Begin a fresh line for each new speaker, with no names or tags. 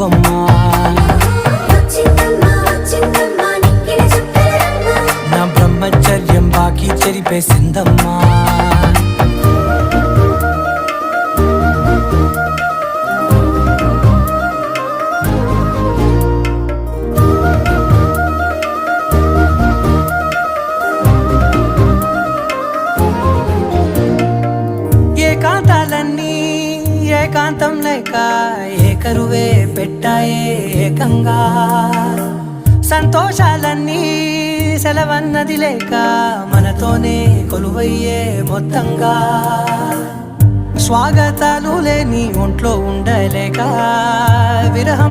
బొమ్మ. నా బ్రహ్మచర్యం బాకీ చెరిపేసిందమ్మా. ఏకాంతాలన్నీ ఏకాంతం లేక ఏకరువే పెట్టాయే ఏకంగా. సంతోషాలన్నీ సెలవన్నది లేక మనతోనే కొలువయ్యే మొత్తంగా. స్వాగతాలు లేని ఒంట్లో ఉండలేక విరహం